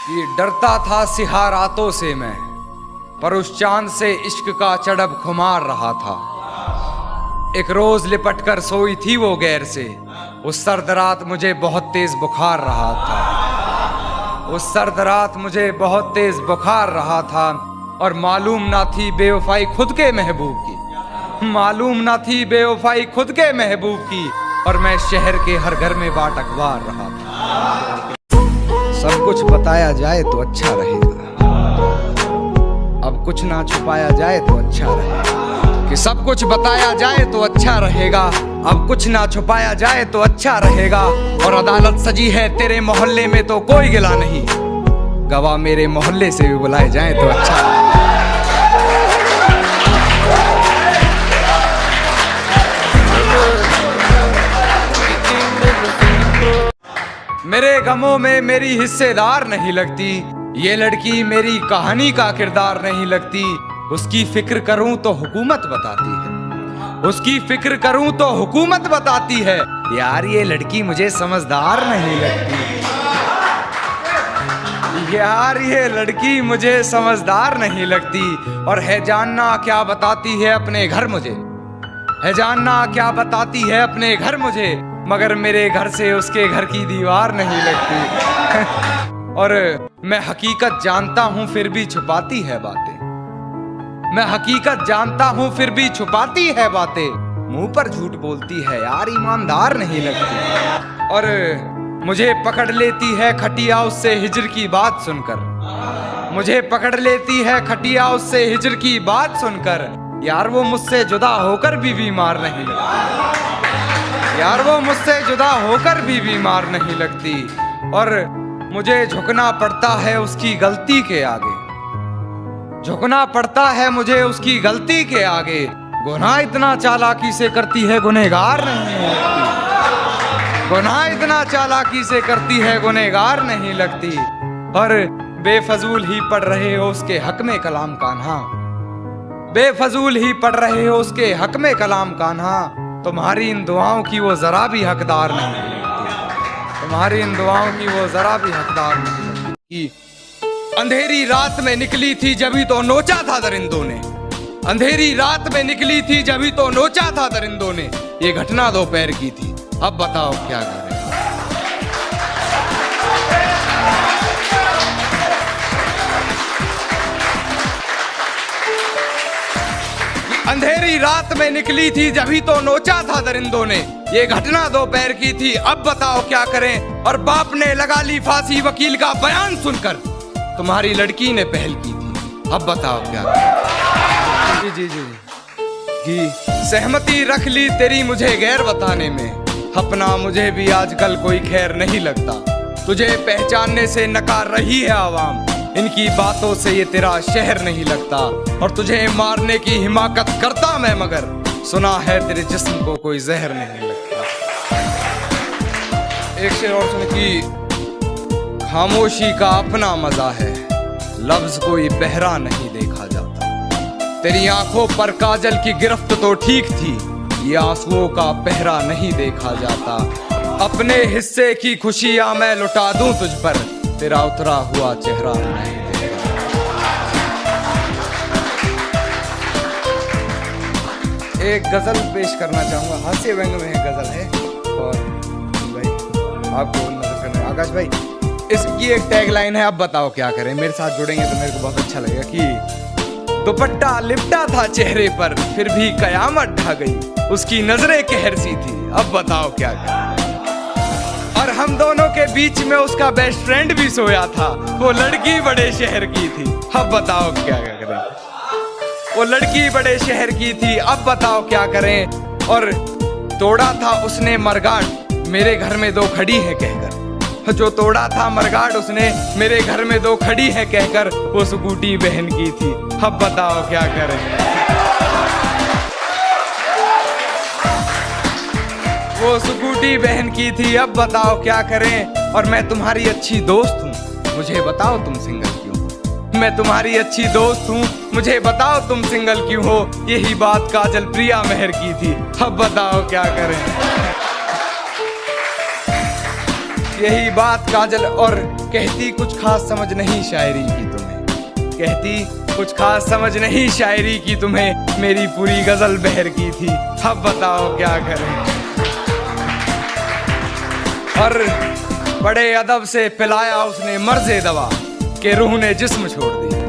कि डरता था सिहा रातों से मैं, पर उस चांद से इश्क का चढ़ब खुमार रहा था। एक रोज लिपट कर सोई थी वो गैर से, उस सर्द रात मुझे बहुत तेज बुखार रहा था। उस सर्द रात मुझे बहुत तेज बुखार रहा था और मालूम ना थी बेवफाई खुद के महबूब की, मालूम ना थी बेवफाई खुद के महबूब की, और मैं शहर के हर घर में बाट अखबार रहा था। सब कुछ बताया जाए तो अच्छा रहेगा, अब कुछ ना छुपाया जाए तो अच्छा रहेगा। कि सब कुछ बताया जाए तो अच्छा रहेगा, अब कुछ ना छुपाया जाए तो अच्छा रहेगा। और अदालत सजी है तेरे मोहल्ले में तो कोई गिला नहीं, गवाह मेरे मोहल्ले से भी बुलाए जाए तो अच्छा रहेगा। मेरे गमों में मेरी हिस्सेदार नहीं लगती, ये लड़की मेरी कहानी का किरदार नहीं लगती। उसकी फिक्र करूं तो हुकूमत बताती है, उसकी फिक्र करूं तो हुकूमत बताती है। यार ये लड़की मुझे समझदार नहीं लगती, यार ये लड़की मुझे समझदार नहीं लगती। और है जानना क्या बताती है अपने घर मुझे, है जानना क्या बताती है अपने घर मुझे, मगर मेरे घर से उसके घर की दीवार नहीं लगती। और मैं हकीकत जानता हूं फिर भी छुपाती है बातें, मैं हकीकत जानता हूं फिर भी छुपाती है बातें। मुंह पर झूठ बोलती है यार, ईमानदार नहीं लगती। और मुझे पकड़ लेती है खटिया उससे हिजर की बात सुनकर, मुझे पकड़ लेती है खटिया उससे हिजर की बात सुनकर। यार वो मुझसे जुदा होकर भी बीमार नहीं लगती, यार वो मुझसे जुदा होकर भी बीमार नहीं लगती। और मुझे झुकना पड़ता है उसकी गलती के आगे, झुकना पड़ता है मुझे उसकी गलती के आगे। गुनाह इतना चालाकी से करती है गुनहगार नहीं लगती, गुनाह इतना चालाकी से करती है गुनहगार नहीं लगती। और बेफजूल ही पढ़ रहे हो उसके हक में कलाम कान्हा, बेफजूल ही पढ़ रहे हो उसके हक में कलाम कान्हा। तुम्हारी इन दुआओं की वो जरा भी हकदार नहीं लगती, तुम्हारी इन दुआओं की वो जरा भी हकदार नहीं लगती। अंधेरी रात में निकली थी जभी तो नोचा था दरिंदों ने, अंधेरी रात में निकली थी जभी तो नोचा था दरिंदों ने। ये घटना दोपहर की थी, अब बताओ क्या करें। अंधेरी रात में निकली थी जभी तो नोचा था दरिंदों ने, ये घटना दोपहर की थी, अब बताओ क्या करें। और बाप ने लगा ली फांसी वकील का बयान सुनकर, तुम्हारी लड़की ने पहल की थी, अब बताओ क्या करें। जी जी जी जी सहमति रख ली तेरी मुझे गैर बताने में, अपना मुझे भी आजकल कोई खैर नहीं लगता। तुझे पहचानने से नकार रही है आवाम, इनकी बातों से ये तेरा शहर नहीं लगता। और तुझे मारने की हिमाकत करता मैं, मगर सुना है तेरे जिस्म को कोई जहर नहीं लगता। एक शेर और सुन कि खामोशी का अपना मजा है, लफ्ज कोई बहरा नहीं देखा जाता। तेरी आंखों पर काजल की गिरफ्त तो ठीक थी, ये आंसुओं का पहरा नहीं देखा जाता। अपने हिस्से की खुशियां मैं लुटा दूं तुझ पर, तेरा उतरा हुआ चेहरा नहीं देखा। एक गजल पेश करना चाहूंगा, हास्य व्यंग में गजल है। और भाई आपको नजर करना आकाश भाई, इसकी एक टैगलाइन है, अब बताओ क्या करें। मेरे साथ जुड़ेंगे तो मेरे को बहुत अच्छा लगेगा कि दुपट्टा लिपटा था चेहरे पर फिर भी कयामत ढा गई, उसकी नजरें कहर सी थी, अब बताओ क्या करें। और हम दोनों के बीच में उसका बेस्ट फ्रेंड भी सोया था, वो लड़की बड़े शहर की थी, अब बताओ क्या करें। वो लड़की बड़े शहर की थी, अब बताओ क्या करें। और तोड़ा था उसने मरगाट मेरे घर में दो खड़ी है कहकर, जो तोड़ा था मरगाट उसने मेरे घर में दो खड़ी है कहकर, वो स्कूटी बहन की थी, अब बताओ क्या करें। वो स्कूटी बहन की थी, अब बताओ क्या करें। और मैं तुम्हारी अच्छी दोस्त हूँ, मुझे बताओ तुम सिंगल क्यों। मैं तुम्हारी अच्छी दोस्त हूँ, मुझे बताओ तुम सिंगल क्यों हो। यही बात काजल प्रिया मेहर की थी, अब बताओ क्या करें। यही बात काजल और कहती कुछ खास समझ नहीं शायरी की तुम्हें, कहती कुछ खास समझ नहीं शायरी की तुम्हें, मेरी पूरी गजल बहर की थी, अब बताओ क्या करें। और बड़े अदब से पिलाया उसने मर्ज़े दवा के रूह ने जिस्म छोड़ दिया,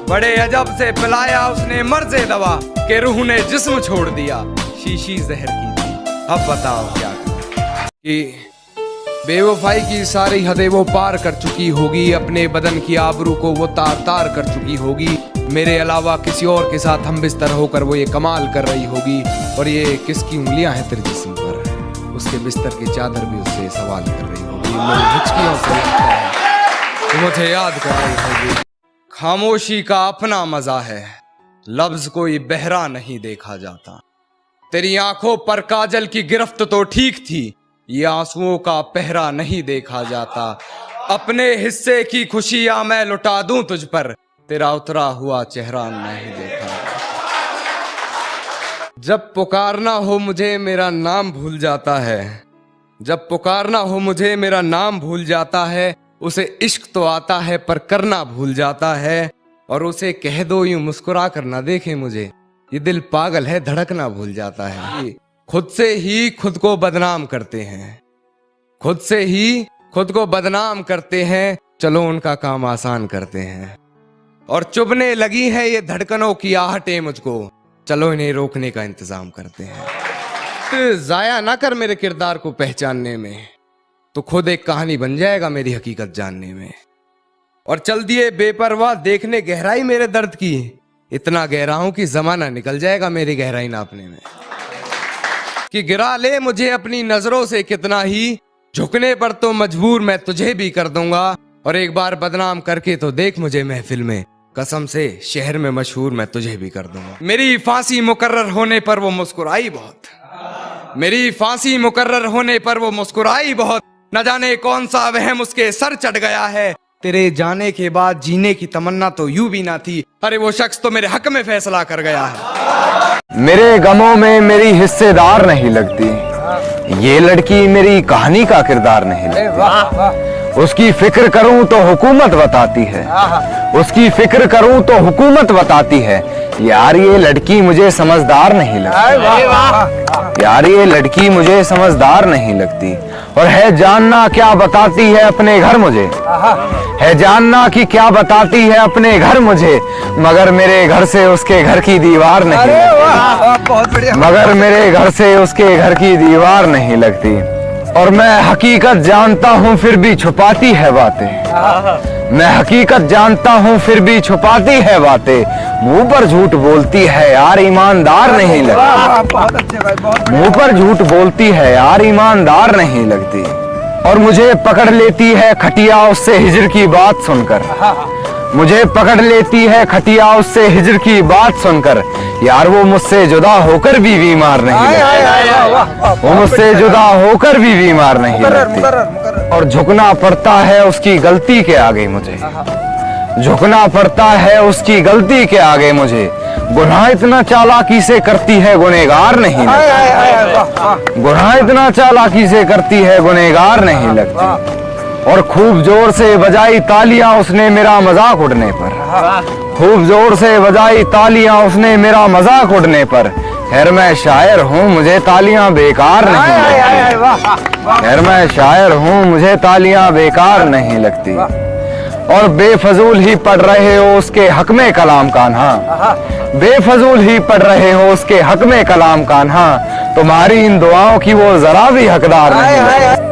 बड़े अजब से पिलाया उसने मर्ज़े दवा के रूह ने जिस्म छोड़ दिया, शीशी जहर की थी, अब बताओ क्या करें। कि बेवफाई की सारी हदें वो पार कर चुकी होगी, अपने बदन की आबरू को वो तार तार कर चुकी होगी, मेरे अलावा किसी और के साथ हम बिस्तर होकर वो ये कमाल कर रही होगी, और ये किसकी उंगलियां हैं तेरे जिस्म पर, उसके बिस्तर की चादर भी उससे सवाल कर रही होगी, मेरी हिचकियों से लगता है तो मुझे याद कर रही होगी। खामोशी का अपना मजा है, लफ्ज कोई बहरा नहीं देखा जाता, तेरी आंखों पर काजल की गिरफ्त तो ठीक थी, ये आंसुओं का पहरा नहीं देखा जाता, अपने हिस्से की खुशियां मैं लुटा दूं तुझ पर, तेरा उतरा हुआ चेहरा नहीं देखा। जब पुकारना हो मुझे मेरा नाम भूल जाता है, जब पुकारना हो मुझे मेरा नाम भूल जाता है, उसे इश्क तो आता है पर करना भूल जाता है, और उसे कह दो यूं मुस्कुरा कर ना देखे मुझे, ये दिल पागल है धड़कना भूल जाता है। खुद से ही खुद को बदनाम करते हैं, खुद से ही खुद को बदनाम करते हैं, चलो उनका काम आसान करते हैं, और चुभने लगी है ये धड़कनों की आहटें मुझको, चलो इन्हें रोकने का इंतजाम करते हैं। तो जाया ना कर मेरे किरदार को पहचानने में, तो खुद एक कहानी बन जाएगा मेरी हकीकत जानने में, और चल दिए बेपरवाह देखने गहराई मेरे दर्द की, इतना गहरा हूं कि जमाना निकल जाएगा मेरी गहराई नापने में, कि गिरा ले मुझे अपनी नजरों से कितना ही, झुकने पर तो मजबूर मैं तुझे भी कर दूंगा, और एक बार बदनाम करके तो देख मुझे महफिल में, कसम से शहर में मशहूर मैं तुझे भी कर दूंगा। मेरी फांसी मुकर्रर होने पर वो मुस्कुराई बहुत, मेरी फांसी मुकर्रर होने पर वो मुस्कुराई बहुत, न जाने कौन सा वहम उसके सर चढ़ गया है, तेरे जाने के बाद जीने की तमन्ना तो यूं भी ना थी, अरे वो शख्स तो मेरे हक में फैसला कर गया है। मेरे गमों में मेरी हिस्सेदार नहीं लगती, ये लड़की मेरी कहानी का किरदार नहीं लगती, उसकी फिक्र करूं तो हुकूमत बताती है, उसकी फिक्र करूं तो हुकूमत बताती है, यार ये लड़की मुझे समझदार नहीं लगती, यार ये लड़की मुझे समझदार नहीं लगती, और है जानना क्या बताती है अपने घर मुझे, है जानना कि क्या बताती है अपने घर मुझे, मगर मेरे घर से उसके घर की दीवार नहीं लगती, मगर मेरे घर से उसके घर की दीवार नहीं लगती, और मैं हकीकत जानता हूँ फिर भी छुपाती है बातें, मैं हकीकत जानता हूँ फिर भी छुपाती है बातें, मुंह पर झूठ बोलती है यार ईमानदार नहीं लगती, मुंह पर झूठ बोलती है यार ईमानदार नहीं लगती, और मुझे पकड़ लेती है खटिया उससे हिजर की बात सुनकर, मुझे पकड़ लेती है खटिया उससे हिजर की बात सुनकर, यार वो मुझसे जुदा होकर भी बीमार नहीं लगती, वो मुझसे जुदा होकर भी बीमार नहीं लगती, और झुकना पड़ता है उसकी गलती के आगे मुझे, झुकना पड़ता है उसकी गलती के आगे मुझे, गुनाह इतना चालाकी से करती है गुनहगार नहीं लगती, गुनाह इतना चालाकी से करती है गुनहगार नहीं लगती, और खूब जोर से बजाई तालियां उसने मेरा मजाक उड़ने पर, खूब जोर से बजाई तालियां उसने मेरा मजाक उड़ने पर, खैर मैं शायर हूँ मुझे तालियां बेकार नहीं लगती, खैर मैं शायर हूँ मुझे तालियां बेकार नहीं लगती, और बेफजूल ही पढ़ रहे हो उसके हक में कलाम कान्हा, बेफजूल ही पढ़ रहे हो उसके हक में कलाम कान्हा, तुम्हारी इन दुआओं की वो जरा भी हकदार नहीं लगती।